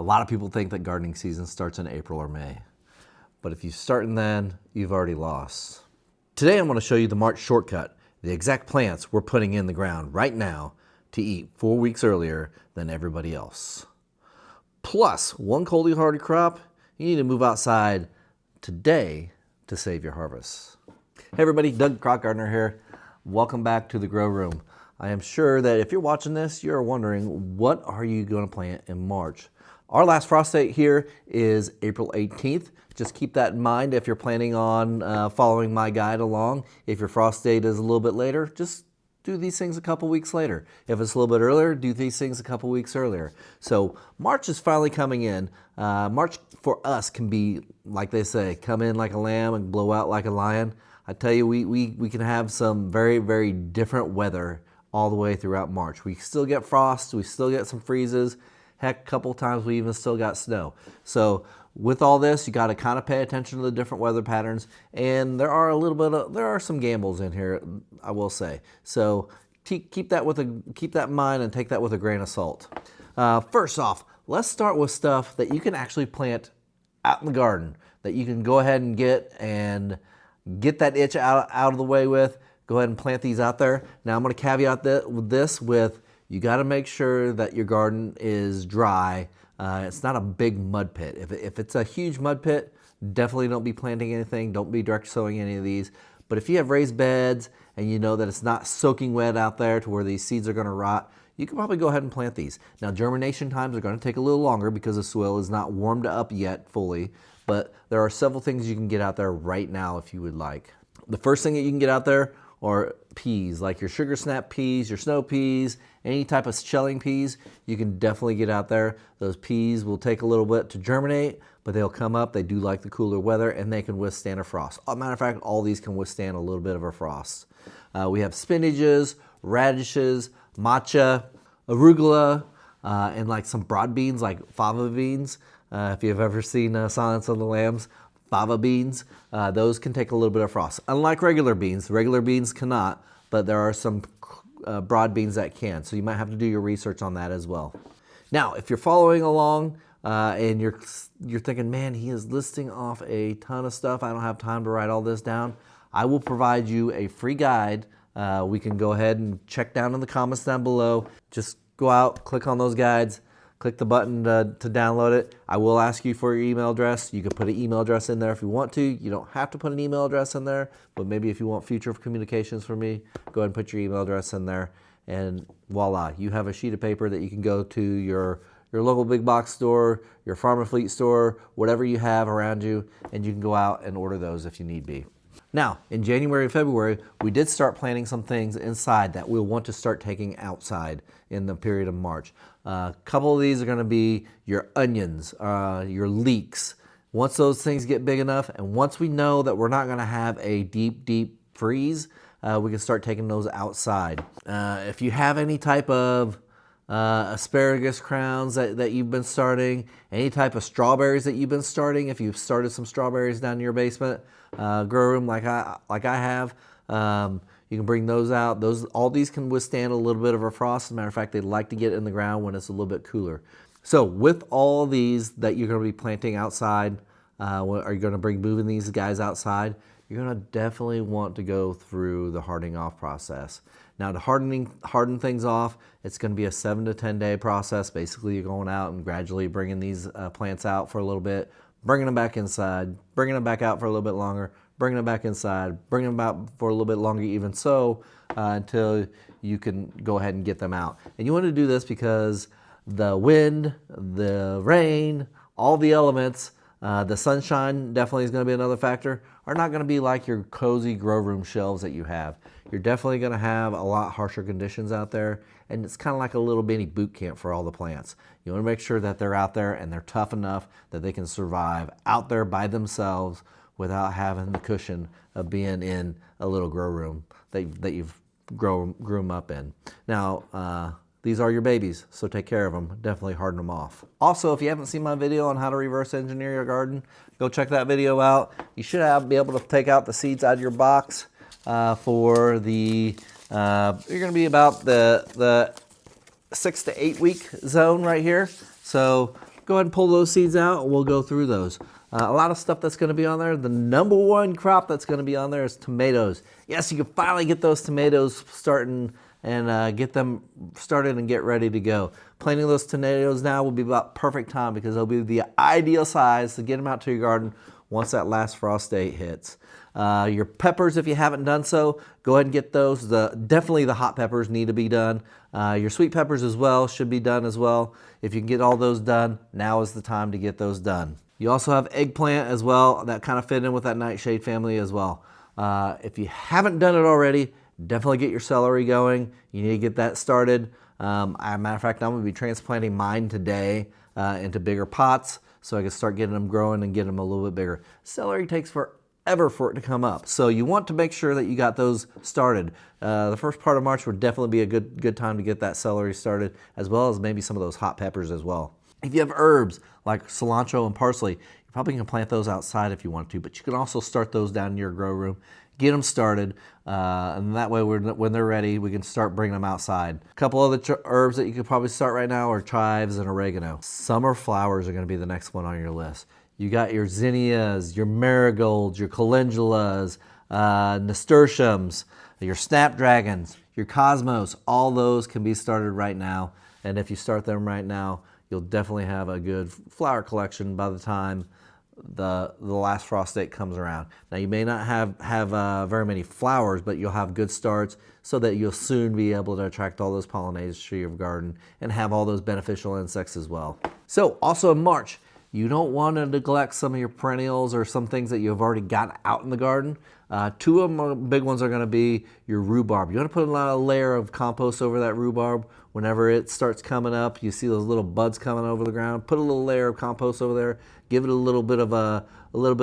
A lot of people think that gardening season starts in April or May, but if you start in then, you've already lost. Today I'm going to show you the March shortcut, the exact plants we're putting in the ground right now to eat 4 weeks earlier than everybody else. Plus, one coldly hardy crop, you need to move outside today to save your harvest. Hey everybody, Doug CrocGardener here. Welcome back to the Grow Room. I am sure that if you're watching this, you're wondering, what are you going to plant in March? Our last frost date here is April 18th. Just keep that in mind if you're planning on following my guide along. If your frost date is a little bit later, just do these things a couple weeks later. If it's a little bit earlier, do these things a couple weeks earlier. So March is finally coming in. March for us can be, like they say, come in like a lamb and blow out like a lion. I tell you, we can have some very, very different weather all the way throughout March. We still get frost, we still get some freezes. Heck, a couple times we even still got snow. So with all this, you got to kind of pay attention to the different weather patterns, and there are some gambles in here, I will say. So keep that in mind and take that with a grain of salt. First off, let's start with stuff that you can actually plant out in the garden, that you can go ahead and get that itch out of the way with. Go ahead and plant these out there. Now I'm going to caveat this with, you got to make sure that your garden is dry. It's not a big mud pit. If it's a huge mud pit, definitely don't be planting anything. Don't be direct sowing any of these. But if you have raised beds and you know that it's not soaking wet out there to where these seeds are going to rot, you can probably go ahead and plant these. Now germination times are going to take a little longer because the soil is not warmed up yet fully, but there are several things you can get out there right now if you would like. The first thing that you can get out there are peas, like your sugar snap peas, your snow peas, any type of shelling peas, you can definitely get out there. Those peas will take a little bit to germinate, but they'll come up. They do like the cooler weather, and they can withstand a frost. As a matter of fact, all these can withstand a little bit of a frost. We have spinaches, radishes, matcha, arugula, and like some broad beans like fava beans. If you've ever seen Silence of the Lambs, fava beans, those can take a little bit of frost. Unlike regular beans cannot, but there are some broad beans that can. So you might have to do your research on that as well. Now, if you're following along and you're thinking, man, he is listing off a ton of stuff, I don't have time to write all this down, I will provide you a free guide. We can go ahead and check down in the comments down below. Just go out, click on those guides, click the button to download it. I will ask you for your email address. You can put an email address in there if you want to. You don't have to put an email address in there, but maybe if you want future communications from me, go ahead and put your email address in there, and voila, you have a sheet of paper that you can go to your local big box store, your Farm and Fleet store, whatever you have around you, and you can go out and order those if you need be. Now, in January and February, we did start planting some things inside that we'll want to start taking outside in the period of March. A couple of these are going to be your onions, your leeks. Once those things get big enough, and once we know that we're not going to have a deep freeze, we can start taking those outside. If you have any type of asparagus crowns that you've been starting, any type of strawberries that you've been starting, if you've started some strawberries down in your basement grow room like I have, you can bring those out. All these can withstand a little bit of a frost. As a matter of fact, they like to get in the ground when it's a little bit cooler. So with all these that you're going to be planting outside, are you going to be moving these guys outside? You're going to definitely want to go through the hardening off process. Now to harden things off, it's going to be a 7 to 10 day process. Basically, you're going out and gradually bringing these plants out for a little bit, bringing them back inside, bringing them back out for a little bit longer, bringing them back inside, bringing them out for a little bit longer even so, until you can go ahead and get them out. And you want to do this because the wind, the rain, all the elements, the sunshine definitely is going to be another factor, are not going to be like your cozy grow room shelves that you have. You're definitely going to have a lot harsher conditions out there, and it's kind of like a little mini boot camp for all the plants. You want to make sure that they're out there and they're tough enough that they can survive out there by themselves without having the cushion of being in a little grow room that you've grew them up in. Now, these are your babies, so take care of them. Definitely harden them off. Also, if you haven't seen my video on how to reverse engineer your garden, go check that video out. You should be able to take out the seeds out of your box for the, you're gonna be about the 6 to 8 week zone right here. So go ahead and pull those seeds out and we'll go through those. A lot of stuff that's going to be on there. The number one crop that's going to be on there is tomatoes. Yes, you can finally get those tomatoes starting and get them started and get ready to go. Planting those tomatoes now will be about perfect time because they'll be the ideal size to get them out to your garden once that last frost date hits. Your peppers, if you haven't done so, go ahead and get those. Definitely the hot peppers need to be done. Your sweet peppers as well should be done as well. If you can get all those done, now is the time to get those done. You also have eggplant as well that kind of fit in with that nightshade family as well. If you haven't done it already, definitely get your celery going. You need to get that started. As a matter of fact, I'm going to be transplanting mine today into bigger pots so I can start getting them growing and get them a little bit bigger. Celery takes forever for it to come up, so you want to make sure that you got those started. The first part of March would definitely be a good time to get that celery started, as well as maybe some of those hot peppers as well. If you have herbs like cilantro and parsley, you probably can plant those outside if you want to, but you can also start those down in your grow room. Get them started, and that way when they're ready, we can start bringing them outside. A couple other herbs that you could probably start right now are chives and oregano. Summer flowers are going to be the next one on your list. You got your zinnias, your marigolds, your calendulas, nasturtiums, your snapdragons, your cosmos. All those can be started right now, and if you start them right now, you'll definitely have a good flower collection by the time the last frost date comes around. Now you may not have very many flowers, but you'll have good starts so that you'll soon be able to attract all those pollinators to your garden and have all those beneficial insects as well. So also in March, you don't want to neglect some of your perennials or some things that you've already got out in the garden. Two of them big ones are going to be your rhubarb. You want to put a lot of layer of compost over that rhubarb. Whenever it starts coming up, you see those little buds coming over the ground. Put a little layer of compost over there. Give it a little bit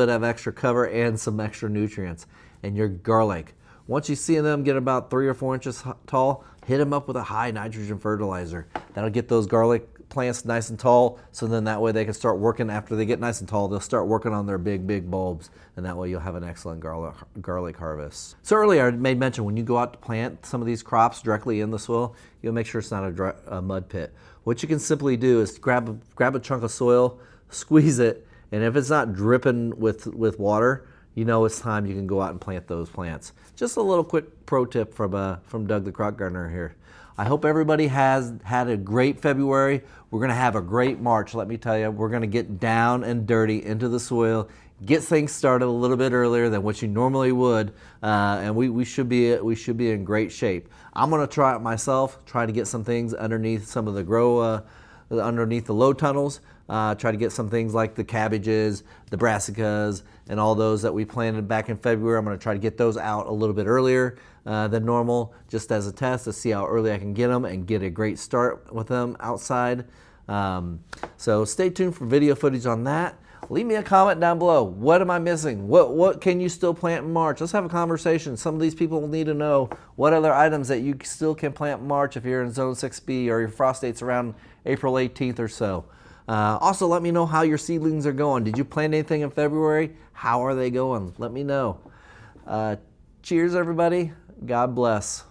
of extra cover and some extra nutrients. And your garlic. Once you see them get about 3 or 4 inches tall, hit them up with a high nitrogen fertilizer. That'll get those garlic plants nice and tall, so then that way they can start working. After they get nice and tall, they'll start working on their big bulbs, and that way you'll have an excellent garlic harvest. So earlier I made mention when you go out to plant some of these crops directly in the soil, you'll make sure it's not a mud pit. What you can simply do is grab a chunk of soil, squeeze it, and if it's not dripping with water, you know it's time you can go out and plant those plants. Just a little quick pro tip from Doug the CrocGardener here. I hope everybody has had a great February. We're going to have a great March, let me tell you. We're going to get down and dirty into the soil, get things started a little bit earlier than what you normally would, and we should be in great shape. I'm going to try it myself, try to get some things underneath some of the underneath the low tunnels. Try to get some things like the cabbages, the brassicas, and all those that we planted back in February. I'm going to try to get those out a little bit earlier than normal, just as a test to see how early I can get them and get a great start with them outside. So stay tuned for video footage on that. Leave me a comment down below. What am I missing? What can you still plant in March? Let's have a conversation. Some of these people will need to know what other items that you still can plant in March if you're in Zone 6B or your frost date's around April 18th or so. Also, let me know how your seedlings are going. Did you plant anything in February? How are they going? Let me know. Cheers, everybody. God bless.